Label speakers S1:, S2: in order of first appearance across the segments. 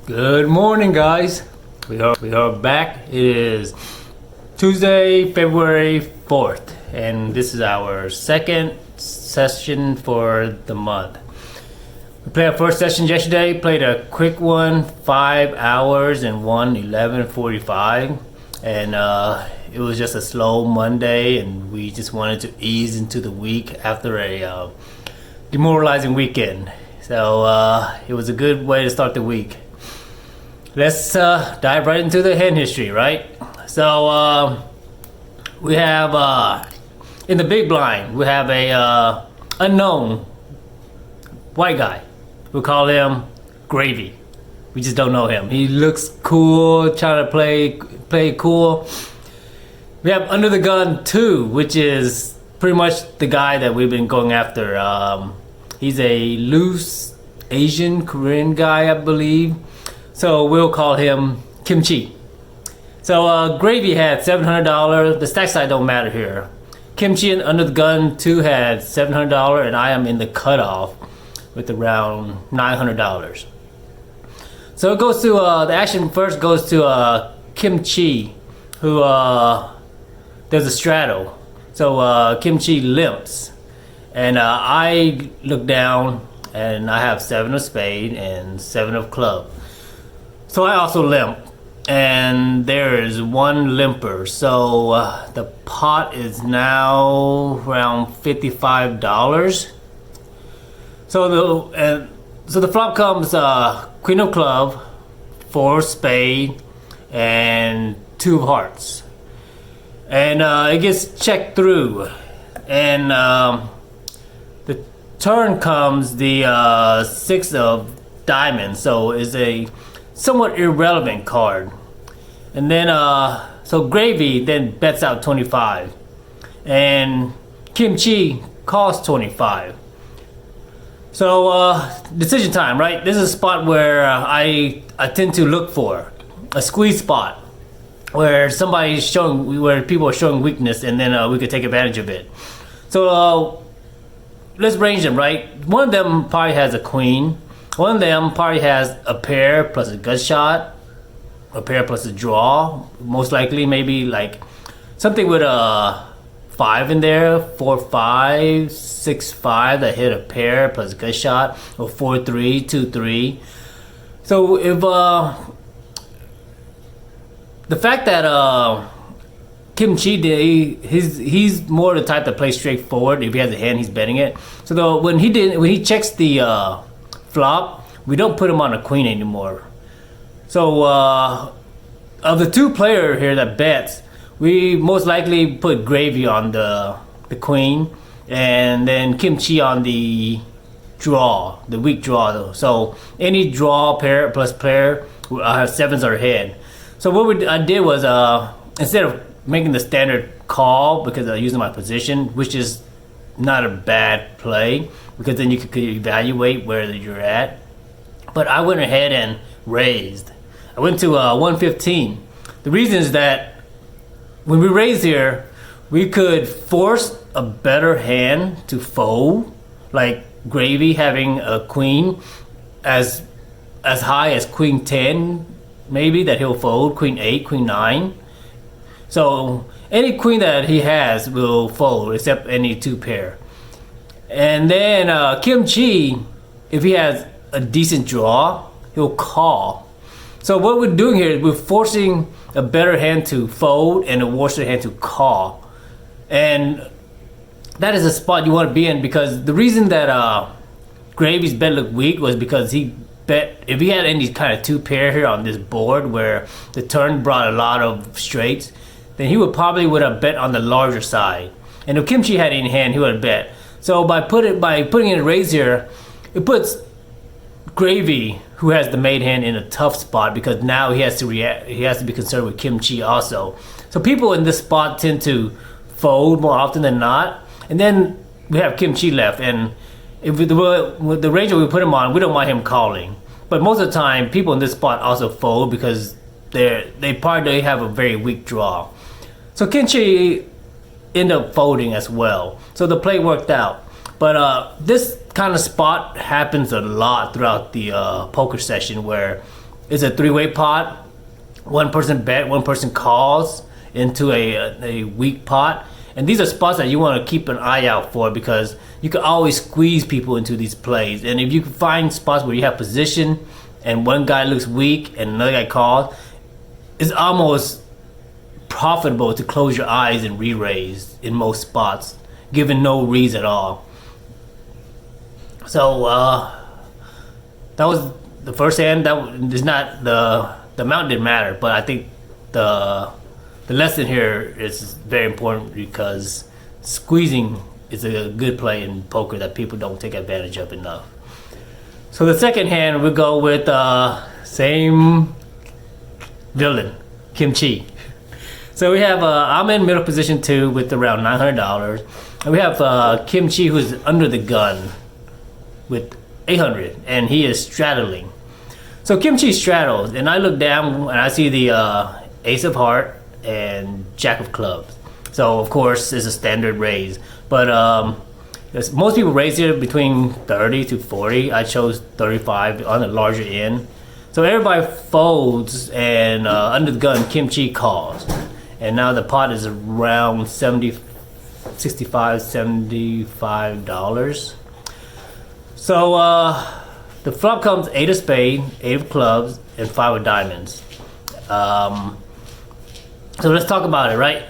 S1: Good morning, guys. We are back. It is Tuesday, February 4th, and this is our second session for the month. We played our first session yesterday, played a quick one, 5 hours and won 11:45, and it was just a slow Monday, and we just wanted to ease into the week after a demoralizing weekend. So it was a good way to start the week. Let's dive right into the hand history, right? So we have in the big blind, we have a unknown white guy. We call him Gravy. We just don't know him. He looks cool, trying to play cool. We have Under the Gun 2, which is pretty much the guy that we've been going after. He's a loose Asian Korean guy, I believe. So we'll call him Kimchi. So Gravy had $700. The stack side don't matter here. Kimchi and Under the Gun 2 had $700, and I am in the cutoff with around $900. So it goes to the action first goes to Kimchi, who there's a straddle. So Kimchi limps, and I look down, and I have 7 of spade and 7 of club. So I also limp, and there is one limper. So the pot is now around $55. So the flop comes Queen of Club, 4 of spade, and 2 of hearts, and it gets checked through, and the turn comes the 6 of diamonds. So it's a somewhat irrelevant card, and then so Gravy then bets out 25, and Kimchi costs 25. So decision time, right? This is a spot where I tend to look for a squeeze spot where where people are showing weakness, and then we could take advantage of it. So let's range them, right? One of them probably has a queen. One of them probably has a pair plus a gut shot, a pair plus a draw, most likely maybe like something with a 5 in there, 4-5, 6-5 that hit a pair plus gut shot, or 4-3, 2-3. So if the fact that Kimchi he's more the type that plays straightforward. If he has a hand, he's betting it. So when he checks the flop, we don't put him on a queen anymore. So of the 2 player here that bets, we most likely put Gravy on the queen, and then Kimchi on the draw, the weak draw though. So any draw pair plus player, I have 7s or head. So what I did was instead of making the standard call, because I'm using my position, which is not a bad play, because then you could evaluate where you're at. But I went ahead and raised. I went to 115. The reason is that when we raise here, we could force a better hand to fold, like Gravy having a queen as high as queen 10, maybe, that he'll fold, queen 8, queen 9. So any queen that he has will fold, except any 2 pair. And then Kimchi, if he has a decent draw, he'll call. So what we're doing here is we're forcing a better hand to fold and a worse hand to call. And that is a spot you want to be in, because the reason that Gravy's bet looked weak was because he bet, if he had any kind of 2 pair here on this board where the turn brought a lot of straights, then he would have bet on the larger side. And if Kimchi had any hand, he would have bet. So by putting in a raise here, it puts Gravy, who has the made hand, in a tough spot, because now he has to react. He has to be concerned with Kimchi also. So people in this spot tend to fold more often than not. And then we have Kimchi left, and if with the range that we put him on, we don't want him calling. But most of the time, people in this spot also fold because they probably have a very weak draw. So Kimchi end up folding as well. So the play worked out. But this kind of spot happens a lot throughout the poker session, where It's a three-way pot. One person bet, one person calls into a weak pot. And these are spots that you want to keep an eye out for, because you can always squeeze people into these plays. And if you can find spots where you have position and one guy looks weak and another guy calls, it's almost profitable to close your eyes and re-raise in most spots, given no reads at all. So that was the first hand. That is not the amount didn't matter, but I think the lesson here is very important, because squeezing is a good play in poker that people don't take advantage of enough. So the second hand, we go with same villain, Kimchi. So we have I'm in middle position 2 with around $900, and we have Kimchi, who's under the gun with 800, and he is straddling. So Kimchi straddles, and I look down and I see the Ace of Heart and Jack of Clubs. So of course it's a standard raise, but most people raise here between 30 to 40. I chose 35 on the larger end. So everybody folds, and under the gun Kimchi calls, and now the pot is around $75 So the flop comes 8 of spades, 8 of clubs, and 5 of diamonds. So let's talk about it, right?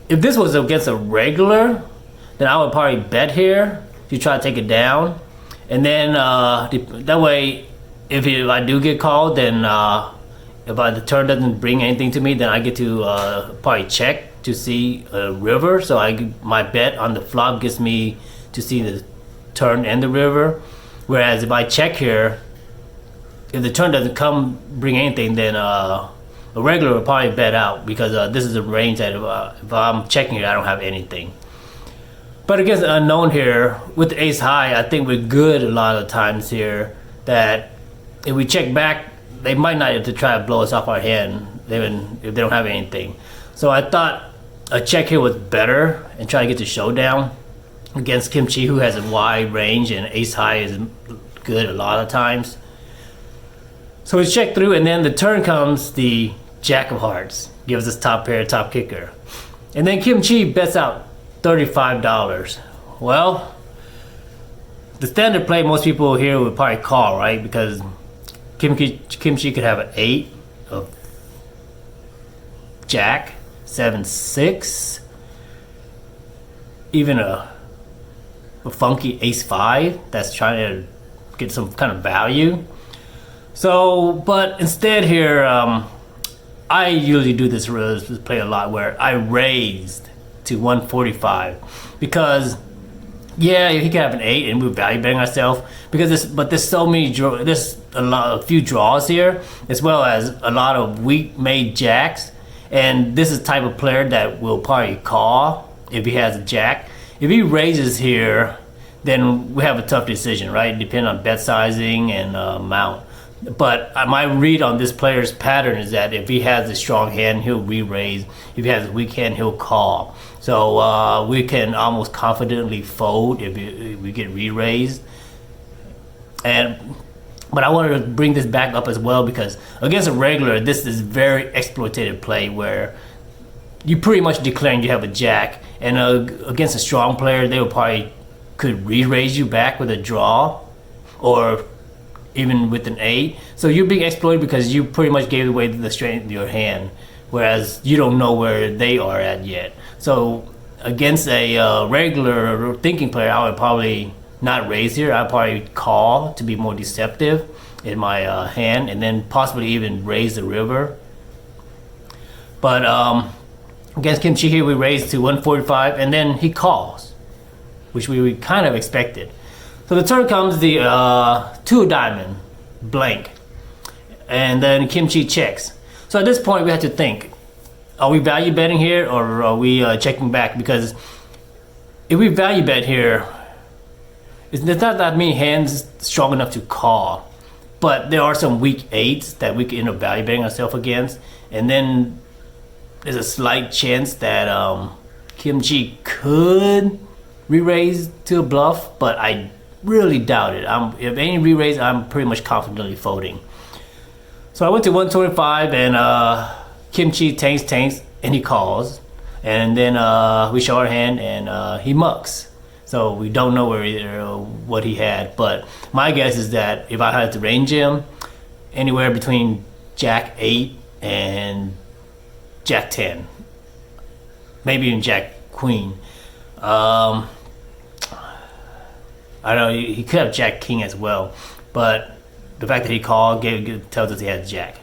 S1: If this was against a regular, then I would probably bet here to try to take it down. And then that way, if I do get called, then if the turn doesn't bring anything to me, then I get to probably check to see a river. So my bet on the flop gets me to see the turn and the river. Whereas if I check here, if the turn doesn't bring anything, then a regular will probably bet out, because this is a range that if I'm checking here, I don't have anything. But against the unknown here, with the ace high, I think we're good a lot of times here, that if we check back, they might not have to try to blow us off our hand, even if they don't have anything. So I thought a check here was better, and try to get the showdown against Kimchi, who has a wide range, and ace high is good a lot of times. So we check through, and then the turn comes the Jack of Hearts, gives us top pair, top kicker. And then Kimchi bets out $35. Well, the standard play most people here would probably call, right? Because Kimchi could have an 8 of Jack, 7-6, even a funky ace 5 that's trying to get some kind of value. So, but instead here, I usually do this play a lot, where I raised to 145, because yeah, he could have an 8 and we're value betting ourselves, because there's so many there's a few draws here, as well as a lot of weak made jacks, and this is the type of player that will probably call if he has a jack. If he raises here, then we have a tough decision, right? Depending on bet sizing and amount. But my read on this player's pattern is that if he has a strong hand, he'll re-raise. If he has a weak hand, he'll call. So we can almost confidently fold if we get re-raised. But I wanted to bring this back up as well, because against a regular, this is very exploitative play, where you pretty much declaring you have a jack, and against a strong player, they will probably could re-raise you back with a draw, or even with an 8. So you're being exploited because you pretty much gave away the strength of your hand, whereas you don't know where they are at yet. So against a regular thinking player, I would probably not raise here. I'd probably call to be more deceptive in my hand, and then possibly even raise the river. But against Kimchi here, we raised to 145, and then he calls, which we kind of expected. So the turn comes the 2 diamond, blank, and then Kimchi checks. So at this point we have to think, are we value betting here, or are we checking back? Because if we value bet here, there's not that many hands strong enough to call, but there are some weak 8s that we can end up value betting ourselves against, and then there's a slight chance that Kimchi could re-raise to a bluff, but I really doubt it. If any re-raise, I'm pretty much confidently folding. So I went to 125 and Kimchi tanks, and he calls, and then we show our hand and he mucks. So we don't know what he had, but my guess is that if I had to range him, anywhere between Jack 8 and Jack 10, maybe even Jack Queen. I don't know, he could have Jack King as well, but the fact that he called tells us he had Jack.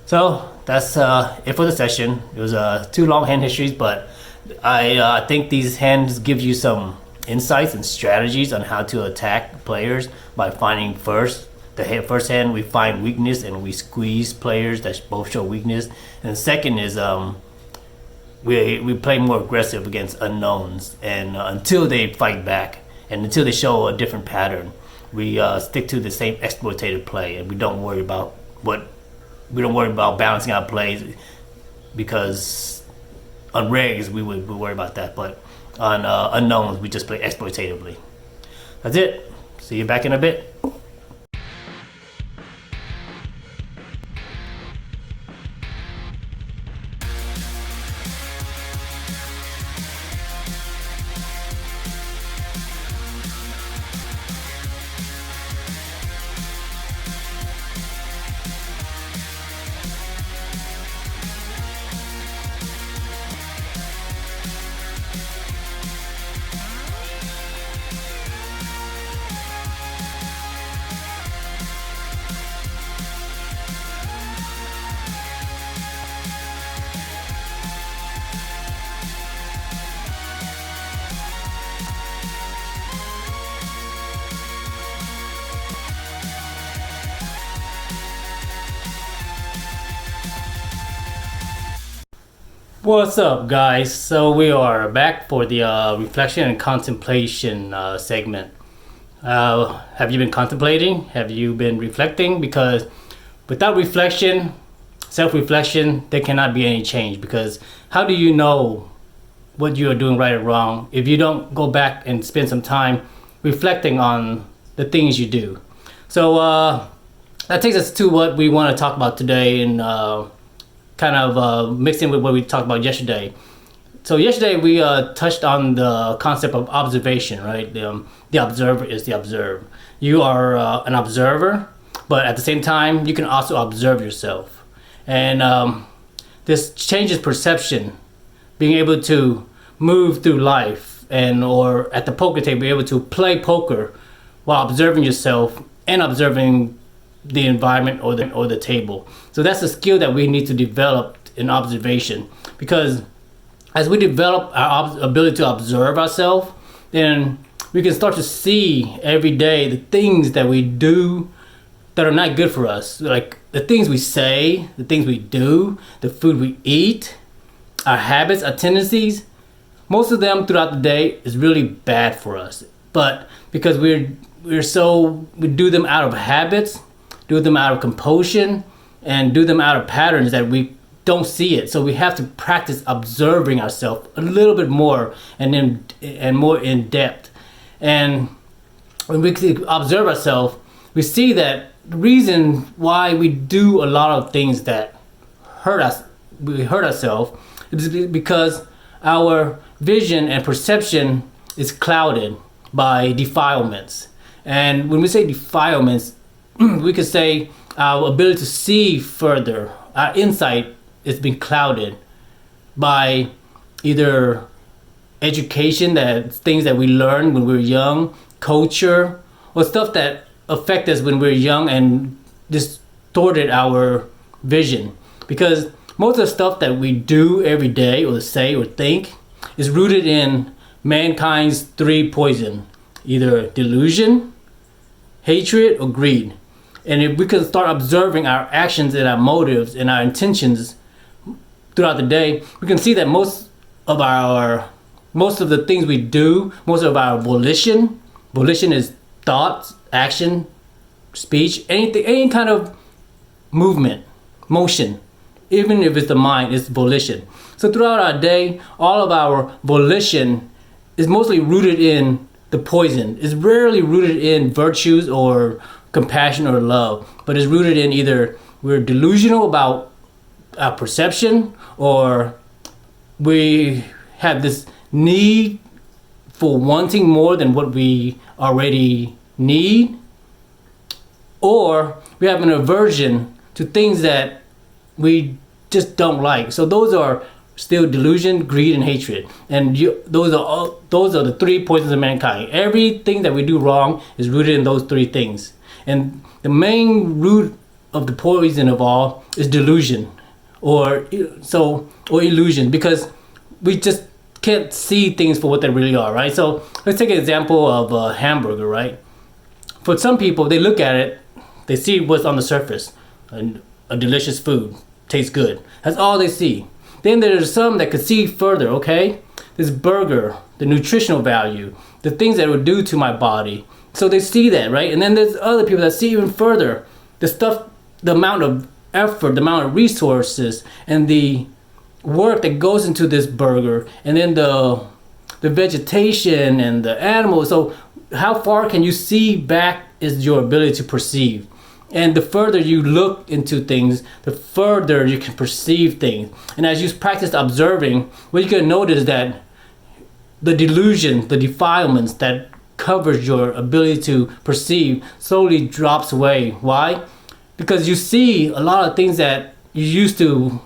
S1: So that's it for the session. It was 2 long hand histories, but I think these hands give you some insights and strategies on how to attack players by finding first hand we find weakness and we squeeze players that both show weakness, and the second is we play more aggressive against unknowns, and until they fight back and until they show a different pattern, we stick to the same exploitative play, and we don't worry about balancing out plays, because on regs we would worry about that, but on unknowns we just play exploitatively. That's it. See you back in a bit. What's up, guys? So we are back for the reflection and contemplation segment. Have you been contemplating? Have you been reflecting? Because without reflection, self-reflection, there cannot be any change, because how do you know what you are doing right or wrong if you don't go back and spend some time reflecting on the things you do? So that takes us to what we want to talk about today, and kind of mixed in with what we talked about yesterday. So yesterday we touched on the concept of observation, right? The observer is the observed. You are an observer, but at the same time you can also observe yourself, and this changes perception. Being able to move through life, and or at the poker table, be able to play poker while observing yourself and observing the environment or the table. So that's a skill that we need to develop in observation, because as we develop our ability to observe ourselves, then we can start to see every day the things that we do that are not good for us, like the things we say, the things we do, the food we eat, our habits, our tendencies. Most of them throughout the day is really bad for us, but because we do them out of habits, do them out of compulsion, and do them out of patterns that we don't see it. So we have to practice observing ourselves a little bit more, and more in depth. And when we observe ourselves, we see that the reason why we do a lot of things that we hurt ourselves, is because our vision and perception is clouded by defilements. And when we say defilements, we could say our ability to see further, our insight is being clouded by either education, that things that we learned when we were young, culture, or stuff that affect us when we were young and distorted our vision. Because most of the stuff that we do every day, or say or think, is rooted in mankind's 3 poison: either delusion, hatred, or greed. And if we can start observing our actions and our motives and our intentions throughout the day, we can see that most of the things we do, most of our volition is thoughts, action, speech, any kind of movement, motion, even if it's the mind, it's volition. So throughout our day, all of our volition is mostly rooted in the poison. It's rarely rooted in virtues or compassion or love, but it's rooted in either we're delusional about our perception, or we have this need for wanting more than what we already need, or we have an aversion to things that we just don't like. So those are still delusion, greed, and hatred. And those are the 3 poisons of mankind. Everything that we do wrong is rooted in those 3 things. And the main root of the poison of all is delusion, or illusion, because we just can't see things for what they really are, right? So let's take an example of a hamburger, right? For some people, they look at it, they see what's on the surface, and a delicious food, tastes good. That's all they see. Then there's some that could see further, okay? This burger, the nutritional value, the things that it would do to my body. So they see that, right? And then there's other people that see even further, the stuff, the amount of effort, the amount of resources, and the work that goes into this burger, and then the vegetation and the animals. So how far can you see back is your ability to perceive. And the further you look into things, the further you can perceive things. And as you practice observing, what you're going to notice is that the delusion, the defilements that covers your ability to perceive slowly drops away. Why? Because you see a lot of things that you used to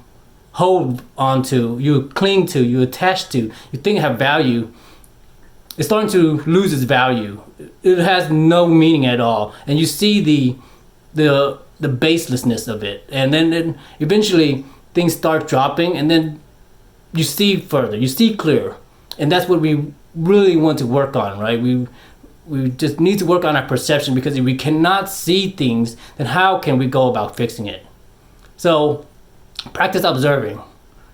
S1: hold onto, you cling to, you attach to, you think have value. It's starting to lose its value. It has no meaning at all. And you see the baselessness of it, and then eventually things start dropping, and then you see further, you see clearer. And that's what we really want to work on, right? We just need to work on our perception, because if we cannot see things, then how can we go about fixing it? So practice observing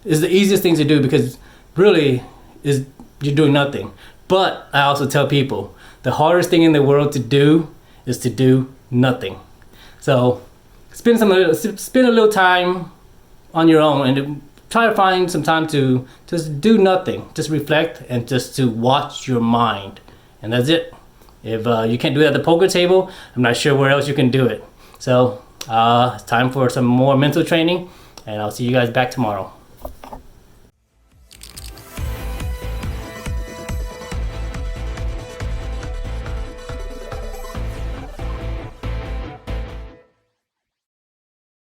S1: is the easiest thing to do, because really is you're doing nothing. But I also tell people the hardest thing in the world to do is to do nothing. So spend a little time on your own, and try to find some time to just do nothing, just reflect, and just to watch your mind. And that's it. If you can't do it at the poker table, I'm not sure where else you can do it. So it's time for some more mental training, and I'll see you guys back tomorrow.